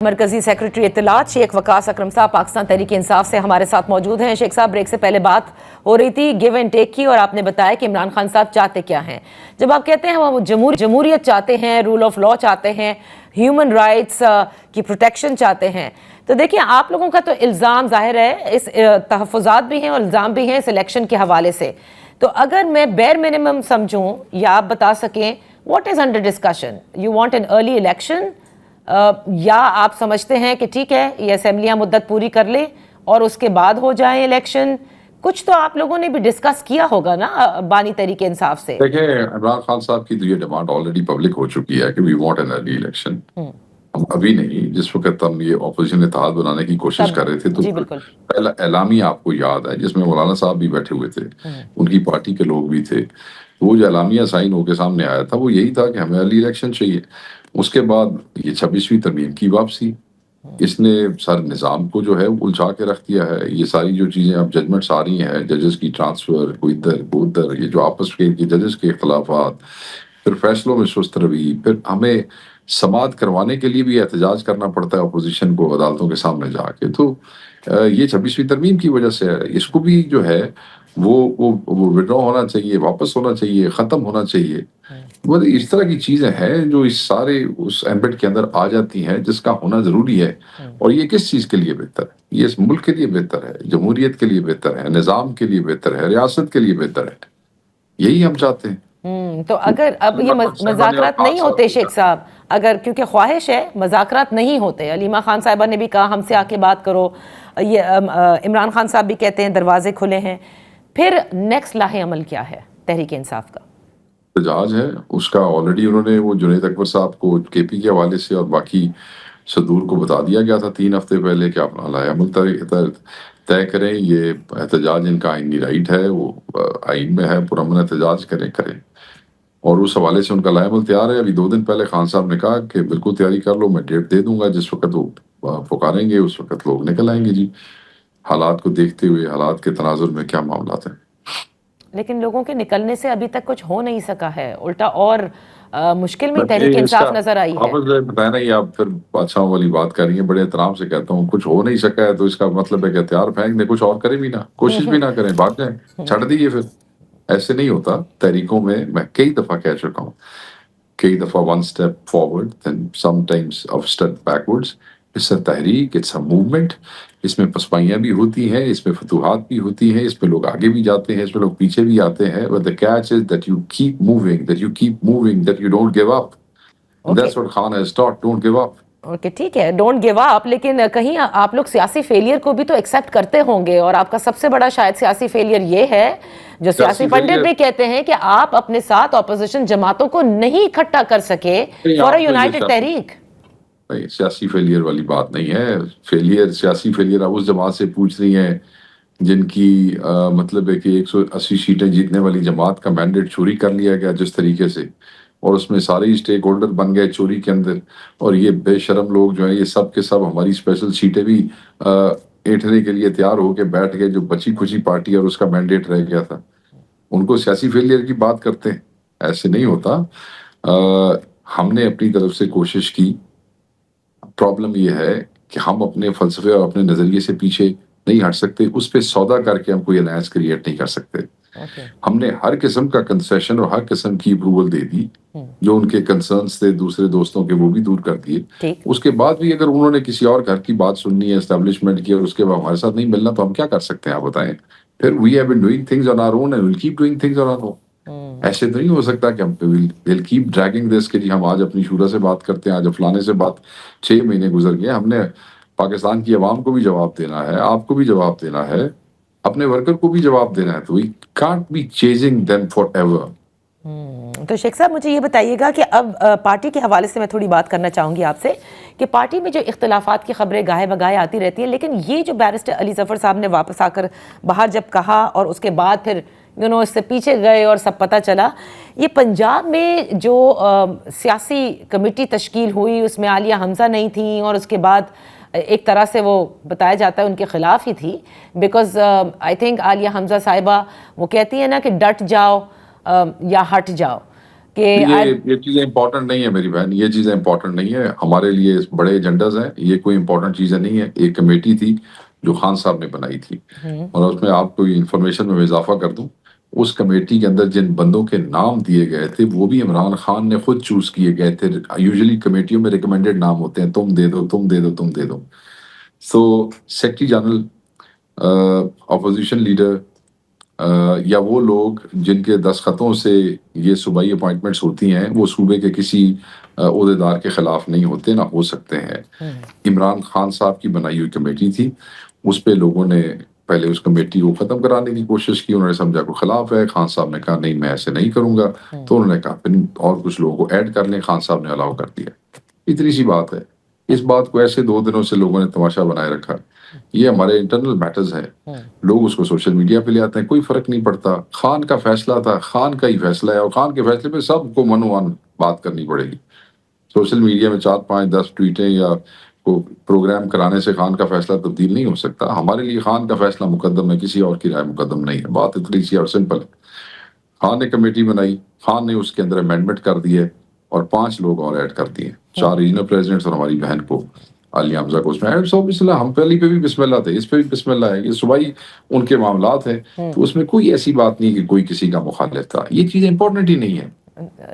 مرکزی سیکرٹری اطلاعات شیخ وقاص اکرم صاحب پاکستان تحریک انصاف سے ہمارے ساتھ موجود ہیں. شیخ صاحب, بریک سے پہلے بات ہو رہی تھی گیو اینڈ ٹیک کی, اور آپ نے بتایا کہ عمران خان صاحب چاہتے کیا ہیں. جب آپ کہتے ہیں وہ جمہوریت چاہتے ہیں, رول آف لا چاہتے ہیں, ہیومن رائٹس کی پروٹیکشن چاہتے ہیں, تو دیکھیں آپ لوگوں کا تو الزام ظاہر ہے, اس تحفظات بھی ہیں اور الزام بھی ہیں اس الیکشن کے حوالے سے. تو اگر میں بیر منیمم سمجھوں یا آپ بتا سکیں what is under discussion, you want an early election, یا آپ سمجھتے ہیں کہ ٹھیک ہے یہ اسمبلیاں مدت پوری کر لیں اور اس کے بعد ہو جائیں الیکشن؟ کچھ تو آپ لوگوں نے بھی ڈسکس کیا ہوگا نا بانی تحریک انصاف سے. دیکھیں, عمران خان صاحب کی تو یہ ڈیمانڈ آلریڈی پبلک ہو چکی ہے کہ we want an early election. ہم ابھی نہیں, جس وقت ہم یہ اپوزیشن اتحاد بنانے کی کوشش کر رہے تھے تو پہلا اعلامیہ آپ کو یاد ہے جس میں مولانا صاحب بھی بیٹھے ہوئے تھے, ان کی پارٹی کے لوگ بھی تھے. وہ جو اعلامیہ سائن ہو کے سامنے آیا تھا وہ یہی تھا کہ ہمیں ارلی الیکشن چاہیے. اس کے بعد یہ 26ویں ترمیم کی واپسی, اس نے سر نظام کو جو ہے الجھا کے رکھ دیا ہے. یہ ساری جو چیزیں اب ججمنٹس آ رہی ہیں, ججز کی ٹرانسفر, کوئی ادھر کوئی ادھر, یہ جو آپس کے ججز کے اختلافات, پھر فیصلوں میں سست روی, پھر ہمیں سماعت کروانے کے لیے بھی احتجاج کرنا پڑتا ہے اپوزیشن کو عدالتوں کے سامنے جا کے. تو یہ 26ویں ترمیم کی وجہ سے ہے. اس کو بھی جو ہے وہ وڈرا ہونا چاہیے, واپس ہونا چاہیے, ختم ہونا چاہیے. اس طرح کی چیزیں ہیں جو اس سارے اس ایمبٹ کے اندر آ جاتی ہیں جس کا ہونا ضروری ہے. اور یہ کس چیز کے لیے بہتر ہے؟ یہ اس ملک کے لیے بہتر ہے, جمہوریت کے لیے بہتر ہے, نظام کے لیے بہتر ہے, ریاست کے لیے بہتر ہے. یہی ہم چاہتے ہیں. تو اگر اب یہ مذاکرات نہیں ہوتے شیخ صاحب, اگر کیونکہ خواہش ہے مذاکرات نہیں ہوتے, علیمہ خان صاحبہ نے بھی کہا ہم سے آ کے بات کرو, یہ عمران خان صاحب بھی کہتے ہیں دروازے کھلے ہیں, پھر نیکسٹ لاہ عمل کیا ہے تحریک انصاف کا؟ احتجاج ہے اس کا. آلریڈی انہوں نے وہ جنید اکبر صاحب کو کے پی کے حوالے سے اور باقی صدور کو بتا دیا گیا تھا 3 ہفتے پہلے کہ اپنا لاہ عمل طے کریں. یہ احتجاج ان کا آئینی رائٹ ہے, وہ آئین میں ہے, پرامن احتجاج کریں. اور اس حوالے سے ان کا لاہ عمل تیار ہے. ابھی 2 دن پہلے خان صاحب نے کہا کہ بالکل تیاری کر لو, میں ڈیٹ دے دوں گا, جس وقت وہ پکاریں گے اس وقت لوگ نکل آئیں گے. جی, حالات کو دیکھتے ہوئے, حالات کے تناظر میں کیا معاملات ہیں. لیکن لوگوں کے نکلنے سے ابھی تک کچھ ہو نہیں سکا ہے, الٹا اور مشکل میں تحریک انصاف نظر آئی ہے. آپ بتائیں نا, یہ آپ پھر بادشاہوں والی بات کر رہی ہیں. بڑے احترام سے کہتا ہوں, کچھ ہو نہیں سکا ہے تو اس کا مطلب ہے کہ ہتھیار پھینک دیں, کچھ اور کریں بھی نہ, کوشش بھی نہ کریں, بھاگ جائیں, چھڑ دیجیے. پھر ایسے نہیں ہوتا. تحریکوں میں کئی دفعہ کہہ چکا ہوں, کئی دفعہ 1 step forward then sometimes a step backwards. اس سے تحریک, اٹس اے موومنٹ. اس میں پسپائیاں بھی ہوتی ہیں, اس میں فتوحات بھی ہوتی ہیں, اس میں لوگ آگے بھی جاتے ہیں, اس میں لوگ پیچھے بھی آتے ہیں. But the catch is that you keep moving, that you keep moving, that you don't give up. And that's what Khan has taught, don't give up. Okay ٹھیک ہے, ڈونٹ گیو اپ. لیکن کہیں آپ لوگ سیاسی فیلئر کو بھی تو ایکسیپٹ کرتے ہوں گے, اور آپ کا سب سے بڑا شاید سیاسی فیلئر یہ ہے جو سیاسی پنڈت بھی کہتے ہیں کہ آپ اپنے ساتھ اپوزیشن جماعتوں کو نہیں اکٹھا کر سکے فار اے یونائٹڈ تحریک. نہیں, سیاسی فیلئر والی بات نہیں ہے. سیاسی فیلئر آپ اس جماعت سے پوچھ رہی ہیں جن کی مطلب ہے کہ 180 سیٹیں جیتنے والی جماعت کا مینڈیٹ چوری کر لیا گیا جس طریقے سے, اور اس میں سارے اسٹیک ہولڈر بن گئے چوری کے اندر. اور یہ بے شرم لوگ جو ہیں یہ سب کے سب ہماری اسپیشل سیٹیں بھی ایٹھنے کے لیے تیار ہو کے بیٹھ گئے, جو بچی کچی پارٹی اور اس کا مینڈیٹ رہ گیا تھا. ان کو سیاسی فیلئر کی بات کرتے ہیں, ایسے نہیں ہوتا. ہم نے اپنی طرف سے کوشش کی. پرابلم یہ ہے کہ ہم اپنے فلسفے اور اپنے نظریے سے پیچھے نہیں ہٹ سکتے. اس پہ سودا کر کے ہم کوئی الائنس کریٹ نہیں کر سکتے. ہم نے ہر قسم کا کنسیشن اور ہر قسم کی اپروول دے دی. جو ان کے کنسرنس تھے دوسرے دوستوں کے وہ بھی دور کر دیے. اس کے بعد بھی اگر انہوں نے کسی اور گھر کی بات سننی ہے, اسٹیبلشمنٹ کی, اور اس کے بعد ہمارے ساتھ نہیں ملنا, تو ہم کیا کر سکتے ہیں آپ بتائیں. پھر we have been doing things on our own and will keep doing things on our own. ایسے تو نہیں ہو سکتا کہ ہم ول کیپ ڈریگنگ دس کہ جی ہم آج اپنی شورا سے بات کرتے ہیں, آج فلانے سے بات. 6 مہینے گزر گئے. ہم نے پاکستان کی عوام کو بھی جواب دینا ہے, آپ کو بھی جواب دینا ہے, اپنے ورکر کو بھی جواب دینا ہے. تو we can't be chasing them forever. تو شیخ صاحب مجھے یہ بتائیے گا کہ اب پارٹی کے حوالے سے میں تھوڑی بات کرنا چاہوں گی آپ سے, کہ پارٹی میں جو اختلافات کی خبریں گاہے بگاہے آتی رہتی ہیں, لیکن یہ جو بیرسٹر علی ظفر صاحب نے واپس آ کر باہر جب کہا اور اس کے بعد پھر اس سے پیچھے گئے اور سب پتہ چلا, یہ پنجاب میں جو سیاسی کمیٹی تشکیل ہوئی اس میں عالیہ حمزہ نہیں تھیں, اور اس کے بعد ایک طرح سے وہ بتایا جاتا ہے ان کے خلاف ہی تھی, بیکاز آئی تھنک عالیہ حمزہ صاحبہ وہ کہتی ہیں نا کہ ڈٹ جاؤ یا ہٹ جاؤ, کہ یہ چیزیں امپورٹنٹ نہیں ہے میری بہن، یہ چیزیں امپورٹنٹ نہیں ہے ہمارے لیے، بڑے ایجنڈاز ہیں، یہ کوئی امپورٹنٹ چیزیں نہیں ہے. ایک کمیٹی تھی جو خان صاحب نے بنائی تھی، اور اس میں آپ کو انفارمیشن میں اضافہ کر دوں، اس کمیٹی کے اندر جن بندوں کے نام دیے گئے تھے وہ بھی عمران خان نے خود چوز کیے گئے تھے. یوزلی کمیٹیوں میں ریکمینڈڈ نام ہوتے ہیں، تم دے دو تم دے دو تم دے دو. سو سیکرٹری جنرل، اپوزیشن لیڈر، یا وہ لوگ جن کے دستخطوں سے یہ صوبائی اپوائنٹمنٹس ہوتی ہیں وہ صوبے کے کسی عہدیدار کے خلاف نہیں ہوتے، نہ ہو سکتے ہیں. عمران خان صاحب کی بنائی ہوئی کمیٹی تھی، اس پہ لوگوں نے پہلے اس کمیٹی کو ختم کرانے کی کوشش کی. انہوں نے سمجھا کوئی خلاف ہے، خان صاحب نے کہا نہیں میں ایسے نہیں کروں گا، تو انہوں نے کہا پھر اور کچھ لوگوں کو ایڈ کر لیں. خان صاحب نے الاؤ کر دیا. اتنی سی بات ہے. اس بات کو ایسے 2 دنوں سے لوگوں نے تماشا بنائے رکھا. یہ ہمارے انٹرنل میٹرز ہیں، لوگ اس کو سوشل میڈیا پہ لے آتے ہیں، کوئی فرق نہیں پڑتا. خان کا فیصلہ تھا، خان کا ہی فیصلہ ہے، اور خان کے فیصلے پہ سب کو منوان بات کرنی پڑے گی. سوشل میڈیا میں 4 5 10 ٹویٹیں یا پروگرام کرانے سے خان کا فیصلہ تبدیل نہیں ہو سکتا. ہمارے لیے خان کا فیصلہ مقدم ہے، کسی اور کی رائے مقدم نہیں ہے. بات اتنی سی اور سمپل ہے. خان نے کمیٹی بنائی، خان نے اس کے اندر امینڈمنٹ کر دیے اور 5 لوگ اور ایڈ کر دیے، 4 ریجنل پریزیڈنٹس اور ہماری بہن کو عالیہ حمزہ کو اس میں ایڈ. سو بسم اللہ، ہم پہلی پہ بھی بسم اللہ تھے، اس پہ بھی بسم اللہ ہے. یہ صوبائی ان کے معاملات ہیں، تو اس میں کوئی ایسی بات نہیں کہ کوئی کسی کا مخالف تھا. یہ چیزیں امپورٹنٹ ہی نہیں ہے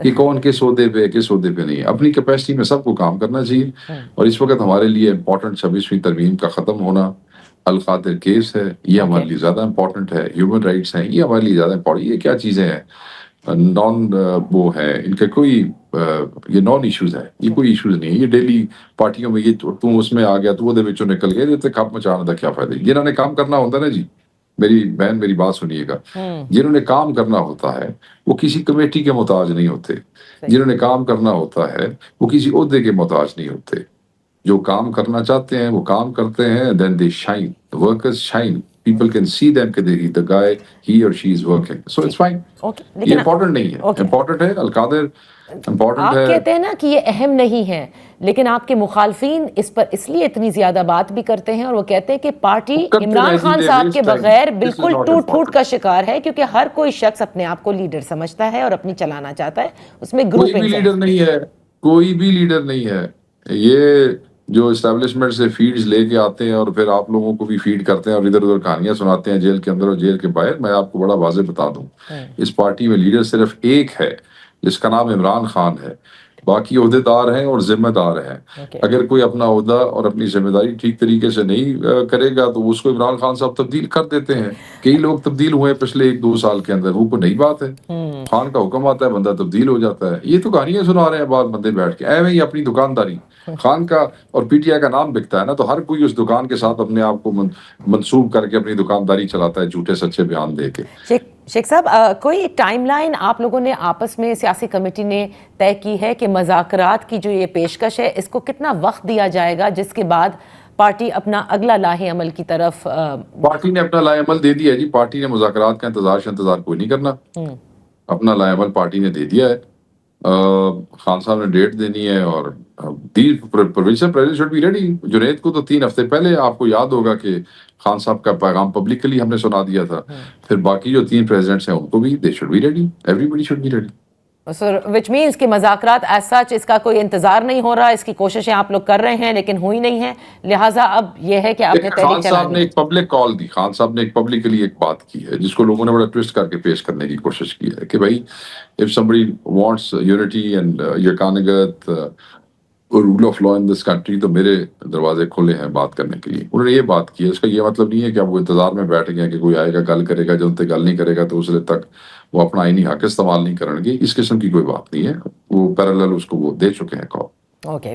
کہ کون کس عہدے پہ کس عہدے پہ نہیں ہے. اپنی کیپیسٹی میں سب کو کام کرنا چاہیے. اور اس وقت ہمارے لیے امپورٹنٹ 26ویں ترمیم کا ختم ہونا، القادر کیس ہے، یہ ہمارے لیے زیادہ امپورٹنٹ ہے. ہیومن رائٹس ہیں، یہ ہمارے لیے زیادہ امپورٹنٹ. یہ کیا چیزیں ہیں نان وہ ہے، ان کے کوئی یہ نان ایشوز ہیں، یہ کوئی ایشوز نہیں ہے. یہ ڈیلی پارٹیوں میں یہ تم اس میں آ گیا تو وہ دے وچوں نکل گیا، یہ تو کھپ مچانا تھا کیا فائدہ. جنہوں نے کام کرنا ہوتا نا جی، میری بہن میری بات سنیے گا، جنہوں نے کام کرنا ہوتا ہے وہ کسی کمیٹی کے محتاج نہیں ہوتے. جنہوں نے کام کرنا ہوتا ہے وہ کسی عہدے کے محتاج نہیں ہوتے. جو کام کرنا چاہتے ہیں وہ کام کرتے ہیں. then they shine, the workers shine, people can see them کہ the guy he or she is working, so it's fine. یہ امپورٹنٹ نہیں ہے. امپورٹنٹ ہے القادر، امپورٹنٹ آپ ہے. کہتے ہیں نا کہ یہ اہم نہیں ہے، لیکن آپ کے مخالفین اس پر اس لیے اتنی زیادہ بات بھی کرتے ہیں، اور وہ کہتے ہیں کہ پارٹی عمران خان صاحب کے بغیر بالکل ٹوٹ پھوٹ کا شکار ہے، کیونکہ ہر کوئی شخص اپنے آپ کو لیڈر سمجھتا ہے اور اپنی چلانا چاہتا ہے. اس میں کوئی بھی لیڈر نہیں ہے، کوئی بھی لیڈر نہیں ہے. یہ جو اسٹیبلشمنٹ سے فیڈز لے کے آتے ہیں اور پھر آپ لوگوں کو بھی فیڈ کرتے ہیں اور ادھر ادھر کہانیاں سناتے ہیں جیل کے اندر اور جیل کے باہر. میں آپ کو بڑا واضح بتا دوں، اس پارٹی میں لیڈر صرف ایک ہے جس کا نام عمران خان ہے. باقی عہدیدار ہیں اور ذمہ دار ہیں. اگر کوئی اپنا عہدہ اور اپنی ذمہ داری ٹھیک طریقے سے نہیں کرے گا تو اس کو عمران خان صاحب تبدیل کر دیتے ہیں. کئی لوگ تبدیل ہوئے پچھلے 1-2 سال کے اندر، وہ کوئی نئی بات ہے. خان کا حکم آتا ہے بندہ تبدیل ہو جاتا ہے. یہ تو کہانیاں سنا رہے ہیں بعض بندے بیٹھ کے ایویں ہی اپنی دکانداری. خان کا اور پی ٹی آئی کا نام بکتا ہے نا، تو ہر کوئی اس دکان کے ساتھ اپنے آپ کو منسوب کر کے اپنی دکانداری چلاتا ہے جھوٹے سچے بیان دے کے. شیخ صاحب، کوئی ٹائم لائن آپ لوگوں نے آپس میں سیاسی کمیٹی نے طے کی ہے کہ مذاکرات کی جو یہ پیشکش ہے اس کو کتنا وقت دیا جائے گا، جس کے بعد پارٹی اپنا اگلا لاہے عمل کی طرف؟ پارٹی نے اپنا لاہے عمل دے دیا ہے جی. پارٹی نے مذاکرات کا انتظار کوئی نہیں کرنا. اپنا لاہے عمل پارٹی نے دے دیا ہے. خان صاحب نے ڈیٹ دینی ہے اور provincial president should be ready. جنید کو تو 3 ہفتے پہلے آپ کو یاد ہوگا کہ خان صاحب کا پیغام پبلکلی ہم نے سنا دیا تھا. پھر باقی جو 3 پریزیڈنٹس ہیں ان کو بھی they should be ready. Everybody should be ready. Sir which means کہ مذاکرات ایز سچ اس کا کوئی انتظار نہیں ہو رہا، اس کی کوششیں آپ لوگ کر رہے ہیں لیکن ہوئی نہیں ہیں، لہٰذا اب یہ ہے کہ آپ نے خان صاحب نے ایک پبلک کال دی. خان صاحب نے ایک پبلکلی ایک بات کی ہے جس کو لوگوں نے بڑا ٹویسٹ کر کے پیش کرنے کی کوشش کی ہے کہ بھائی if somebody wants unity and یکانگت rule of law in this country تو میرے دروازے کھلے ہیں بات کرنے کے لیے. انہوں نے یہ بات کی ہے. اس کا یہ مطلب نہیں ہے کہ اب وہ انتظار میں بیٹھ گئے کہ کوئی آئے گا گل کرے گا، جب تک گل نہیں کرے گا تو اس وقت تک وہ اپنا آئینی حق استعمال نہیں کریں گے. اس قسم کی کوئی بات نہیں ہے. وہ پیرالل اس کو وہ دے چکے ہیں کال. اوکے.